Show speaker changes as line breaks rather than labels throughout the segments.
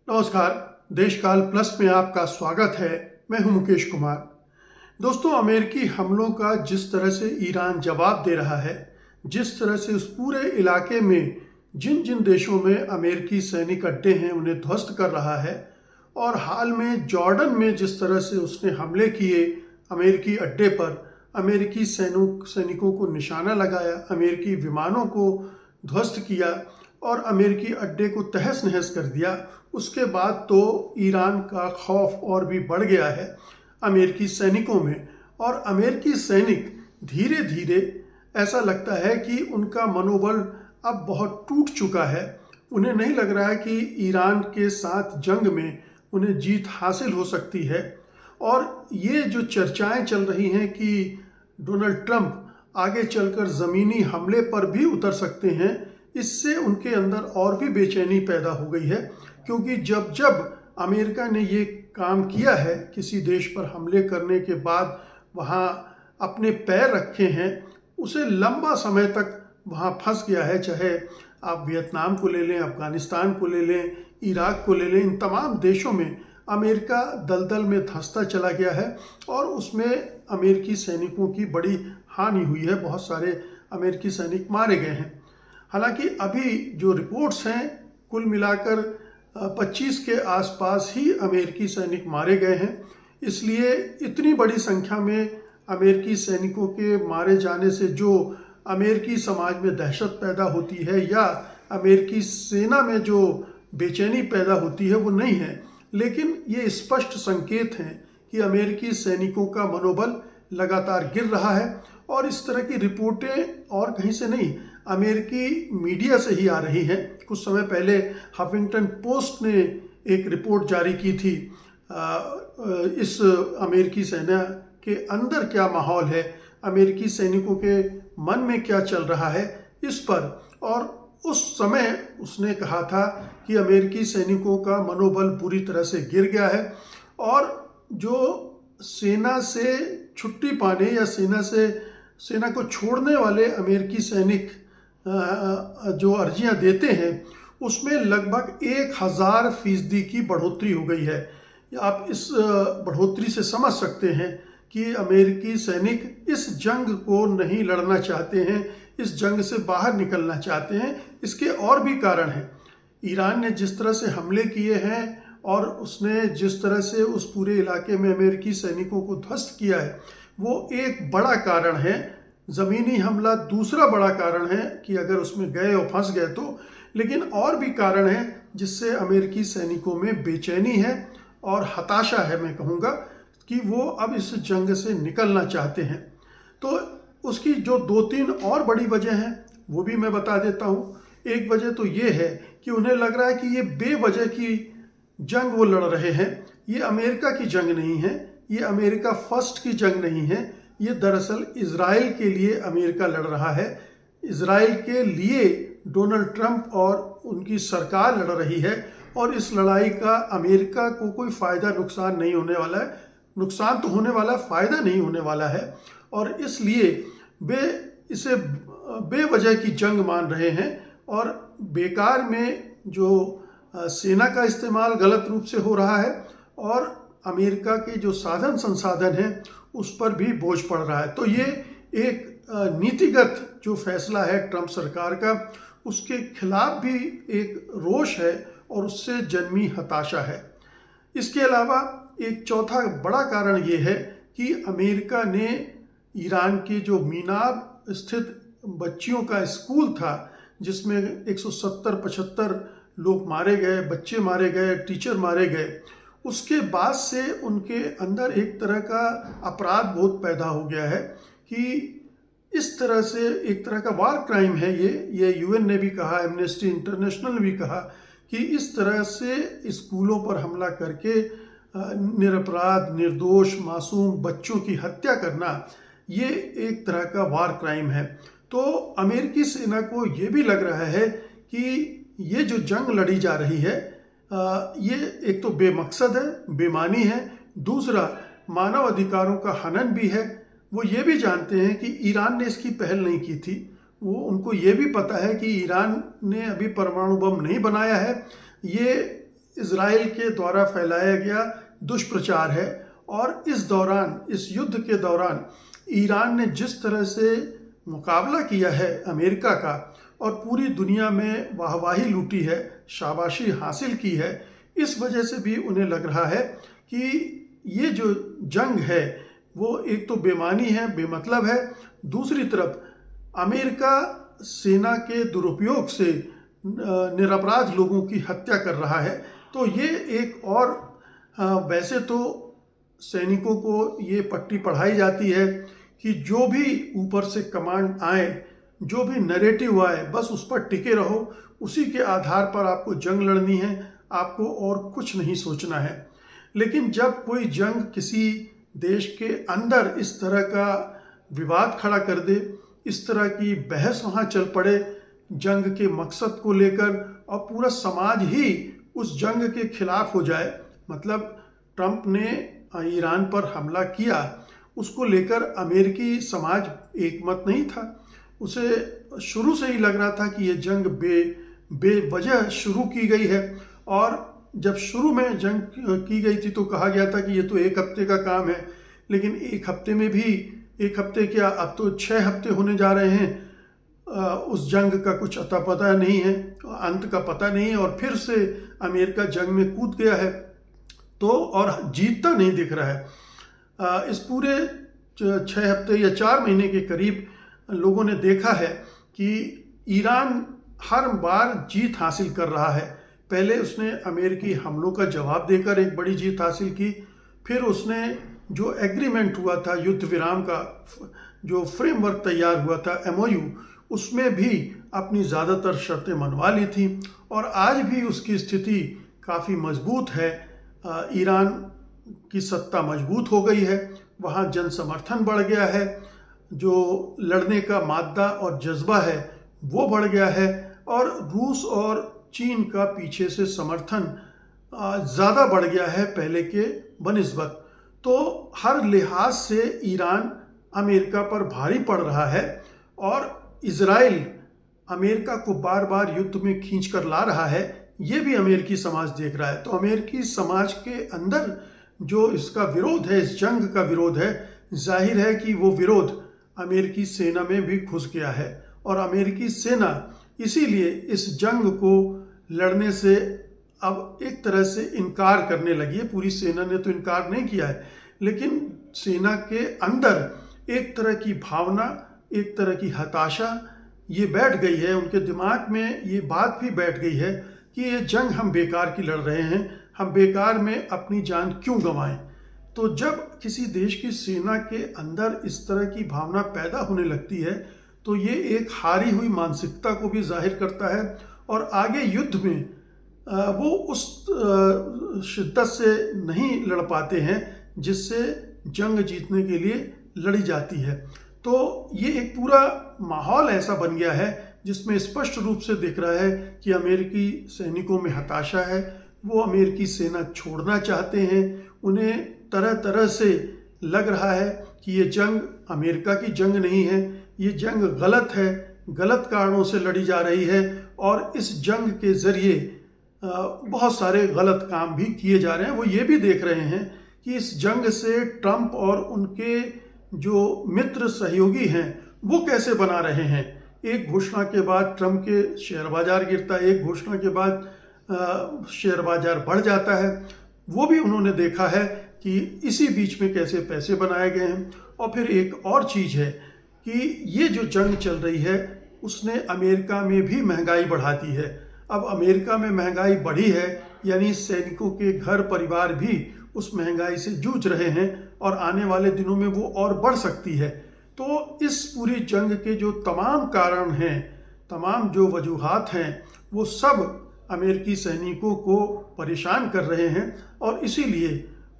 नमस्कार। देशकाल प्लस में आपका स्वागत है। मैं हूं मुकेश कुमार। दोस्तों, अमेरिकी हमलों का जिस तरह से ईरान जवाब दे रहा है, जिस तरह से उस पूरे इलाके में जिन जिन देशों में अमेरिकी सैनिक अड्डे हैं उन्हें ध्वस्त कर रहा है, और हाल में जॉर्डन में जिस तरह से उसने हमले किए अमेरिकी अड्डे पर, अमेरिकी सैनिकों को निशाना लगाया, अमेरिकी विमानों को ध्वस्त किया और अमेरिकी अड्डे को तहस नहस कर दिया। उसके बाद तो ईरान का खौफ और भी बढ़ गया है अमेरिकी सैनिकों में, और अमेरिकी सैनिक धीरे धीरे ऐसा लगता है कि उनका मनोबल अब बहुत टूट चुका है। उन्हें नहीं लग रहा है कि ईरान के साथ जंग में उन्हें जीत हासिल हो सकती है। और ये जो चर्चाएं चल रही हैं कि डोनाल्ड ट्रंप आगे चलकर ज़मीनी हमले पर भी उतर सकते हैं, इससे उनके अंदर और भी बेचैनी पैदा हो गई है। क्योंकि जब जब अमेरिका ने ये काम किया है, किसी देश पर हमले करने के बाद वहाँ अपने पैर रखे हैं, उसे लंबा समय तक वहाँ फंस गया है। चाहे आप वियतनाम को ले लें, अफ़गानिस्तान को ले लें, इराक को ले लें, इन तमाम देशों में अमेरिका दलदल में धंसता चला गया है और उसमें अमेरिकी सैनिकों की बड़ी हानि हुई है। बहुत सारे अमेरिकी सैनिक मारे गए हैं। हालांकि अभी जो रिपोर्ट्स हैं, कुल मिलाकर 25 के आसपास ही अमेरिकी सैनिक मारे गए हैं। इसलिए इतनी बड़ी संख्या में अमेरिकी सैनिकों के मारे जाने से जो अमेरिकी समाज में दहशत पैदा होती है या अमेरिकी सेना में जो बेचैनी पैदा होती है वो नहीं है, लेकिन ये स्पष्ट संकेत हैं कि अमेरिकी सैनिकों का मनोबल लगातार गिर रहा है। और इस तरह की रिपोर्टें और कहीं से नहीं, अमेरिकी मीडिया से ही आ रही हैं। कुछ समय पहले हफिंगटन पोस्ट ने एक रिपोर्ट जारी की थी इस अमेरिकी सेना के अंदर क्या माहौल है, अमेरिकी सैनिकों के मन में क्या चल रहा है इस पर। और उस समय उसने कहा था कि अमेरिकी सैनिकों का मनोबल बुरी तरह से गिर गया है और जो सेना से छुट्टी पाने या सेना को छोड़ने वाले अमेरिकी सैनिक जो अर्जियां देते हैं उसमें लगभग 1000% की बढ़ोतरी हो गई है। आप इस बढ़ोतरी से समझ सकते हैं कि अमेरिकी सैनिक इस जंग को नहीं लड़ना चाहते हैं, इस जंग से बाहर निकलना चाहते हैं। इसके और भी कारण हैं। ईरान ने जिस तरह से हमले किए हैं और उसने जिस तरह से उस पूरे इलाके में अमेरिकी सैनिकों को ध्वस्त किया है, वो एक बड़ा कारण है। ज़मीनी हमला दूसरा बड़ा कारण है कि अगर उसमें गए और फंस गए तो। लेकिन और भी कारण है जिससे अमेरिकी सैनिकों में बेचैनी है और हताशा है। मैं कहूँगा कि वो अब इस जंग से निकलना चाहते हैं। तो उसकी जो 2-3 और बड़ी वजह हैं वो भी मैं बता देता हूँ। एक वजह तो ये है कि उन्हें लग रहा है कि ये बेवजह की जंग वो लड़ रहे हैं। ये अमेरिका की जंग नहीं है, ये अमेरिका फर्स्ट की जंग नहीं है। ये दरअसल इजराइल के लिए अमेरिका लड़ रहा है। इजराइल के लिए डोनाल्ड ट्रंप और उनकी सरकार लड़ रही है और इस लड़ाई का अमेरिका को कोई फ़ायदा नुकसान नहीं होने वाला है। नुकसान तो होने वाला, फ़ायदा नहीं होने वाला है। और इसलिए वे इसे बेवजह की जंग मान रहे हैं और बेकार में जो सेना का इस्तेमाल गलत रूप से हो रहा है और अमेरिका के जो साधन संसाधन हैं उस पर भी बोझ पड़ रहा है। तो ये एक नीतिगत जो फैसला है ट्रंप सरकार का, उसके खिलाफ भी एक रोष है और उससे जन्मी हताशा है। इसके अलावा एक चौथा बड़ा कारण ये है कि अमेरिका ने ईरान के जो मीनाब स्थित बच्चियों का स्कूल था, जिसमें 170-75 लोग मारे गए, बच्चे मारे गए, टीचर मारे गए, उसके बाद से उनके अंदर एक तरह का अपराध बोध पैदा हो गया है कि इस तरह से एक तरह का वार क्राइम है ये यूएन ने भी कहा, एमनेस्टी इंटरनेशनल ने भी कहा कि इस तरह से स्कूलों पर हमला करके निरपराध, निर्दोष, मासूम बच्चों की हत्या करना ये एक तरह का वार क्राइम है। तो अमेरिकी सेना को ये भी लग रहा है कि ये जो जंग लड़ी जा रही है ये एक तो बेमकसद है, बेमानी है, दूसरा मानव अधिकारों का हनन भी है। वो ये भी जानते हैं कि ईरान ने इसकी पहल नहीं की थी। उनको ये भी पता है कि ईरान ने अभी परमाणु बम नहीं बनाया है। ये इजराइल के द्वारा फैलाया गया दुष्प्रचार है। और इस दौरान, इस युद्ध के दौरान ईरान ने जिस तरह से मुकाबला किया है अमेरिका का और पूरी दुनिया में वाहवाही लूटी है, शाबाशी हासिल की है, इस वजह से भी उन्हें लग रहा है कि ये जो जंग है वो एक तो बेमानी है, बेमतलब है, दूसरी तरफ अमेरिका सेना के दुरुपयोग से निरपराध लोगों की हत्या कर रहा है। तो ये एक और वैसे तो सैनिकों को ये पट्टी पढ़ाई जाती है कि जो भी ऊपर से कमांड आए, जो भी नैरेटिव आए, बस उस पर टिके रहो, उसी के आधार पर आपको जंग लड़नी है, आपको और कुछ नहीं सोचना है। लेकिन जब कोई जंग किसी देश के अंदर इस तरह का विवाद खड़ा कर दे, इस तरह की बहस वहाँ चल पड़े जंग के मकसद को लेकर और पूरा समाज ही उस जंग के खिलाफ हो जाए, मतलब ट्रंप ने ईरान पर हमला किया, उसको लेकर अमेरिकी समाज एकमत नहीं था। उसे शुरू से ही लग रहा था कि ये जंग बेवजह शुरू की गई है। और जब शुरू में जंग की गई थी तो कहा गया था कि ये तो 1 हफ्ते का काम है, लेकिन 1 हफ्ते में भी 1 हफ्ते क्या, अब तो 6 हफ्ते होने जा रहे हैं। उस जंग का कुछ अता पता नहीं है, अंत का पता नहीं है, और फिर से अमेरिका जंग में कूद गया है तो और जीतता नहीं दिख रहा है। इस पूरे 6 हफ्ते या 4 महीने के करीब लोगों ने देखा है कि ईरान हर बार जीत हासिल कर रहा है। पहले उसने अमेरिकी हमलों का जवाब देकर एक बड़ी जीत हासिल की, फिर उसने जो एग्रीमेंट हुआ था युद्ध विराम का, जो फ्रेमवर्क तैयार हुआ था MOU, उसमें भी अपनी ज़्यादातर शर्तें मनवा ली थी और आज भी उसकी स्थिति काफ़ी मजबूत है। ईरान की सत्ता मजबूत हो गई है, वहाँ जन समर्थन बढ़ गया है, जो लड़ने का मादा और जज्बा है वो बढ़ गया है, और रूस और चीन का पीछे से समर्थन ज़्यादा बढ़ गया है पहले के बनिस्बत। तो हर लिहाज से ईरान अमेरिका पर भारी पड़ रहा है और इजराइल अमेरिका को बार बार युद्ध में खींच कर ला रहा है, ये भी अमेरिकी समाज देख रहा है। तो अमेरिकी समाज के अंदर जो इसका विरोध है, इस जंग का विरोध है, जाहिर है कि वो विरोध अमेरिकी सेना में भी घुस गया है और अमेरिकी सेना इसीलिए इस जंग को लड़ने से अब एक तरह से इनकार करने लगी है। पूरी सेना ने तो इनकार नहीं किया है, लेकिन सेना के अंदर एक तरह की भावना, एक तरह की हताशा ये बैठ गई है, उनके दिमाग में ये बात भी बैठ गई है कि ये जंग हम बेकार की लड़ रहे हैं, हम बेकार में अपनी जान क्यों गंवाएं। तो जब किसी देश की सेना के अंदर इस तरह की भावना पैदा होने लगती है तो ये एक हारी हुई मानसिकता को भी जाहिर करता है और आगे युद्ध में वो उस शिद्दत से नहीं लड़ पाते हैं जिससे जंग जीतने के लिए लड़ी जाती है। तो ये एक पूरा माहौल ऐसा बन गया है जिसमें स्पष्ट रूप से दिख रहा है कि अमेरिकी सैनिकों में हताशा है, वो अमेरिकी सेना छोड़ना चाहते हैं। उन्हें तरह तरह से लग रहा है कि ये जंग अमेरिका की जंग नहीं है, ये जंग गलत है, गलत कारणों से लड़ी जा रही है और इस जंग के ज़रिए बहुत सारे गलत काम भी किए जा रहे हैं। वो ये भी देख रहे हैं कि इस जंग से ट्रंप और उनके जो मित्र सहयोगी हैं वो कैसे बना रहे हैं। एक घोषणा के बाद ट्रंप के शेयर बाजार गिरता है, एक घोषणा के बाद शेयर बाजार बढ़ जाता है। वो भी उन्होंने देखा है कि इसी बीच में कैसे पैसे बनाए गए हैं। और फिर एक और चीज़ है कि ये जो जंग चल रही है उसने अमेरिका में भी महंगाई बढ़ा दी है। अब अमेरिका में महंगाई बढ़ी है यानी सैनिकों के घर परिवार भी उस महंगाई से जूझ रहे हैं और आने वाले दिनों में वो और बढ़ सकती है। तो इस पूरी जंग के जो तमाम कारण हैं, तमाम जो वजूहात हैं, वो सब अमेरिकी सैनिकों को परेशान कर रहे हैं और इसीलिए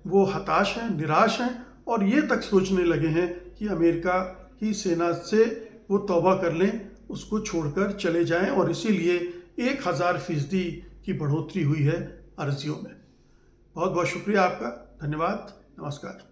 वो हताश हैं, निराश हैं और ये तक सोचने लगे हैं कि अमेरिका की सेना से वो तौबा कर लें, उसको छोड़कर चले जाएं। और इसीलिए 1000% की बढ़ोतरी हुई है अर्जियों में। बहुत बहुत शुक्रिया आपका, धन्यवाद, नमस्कार।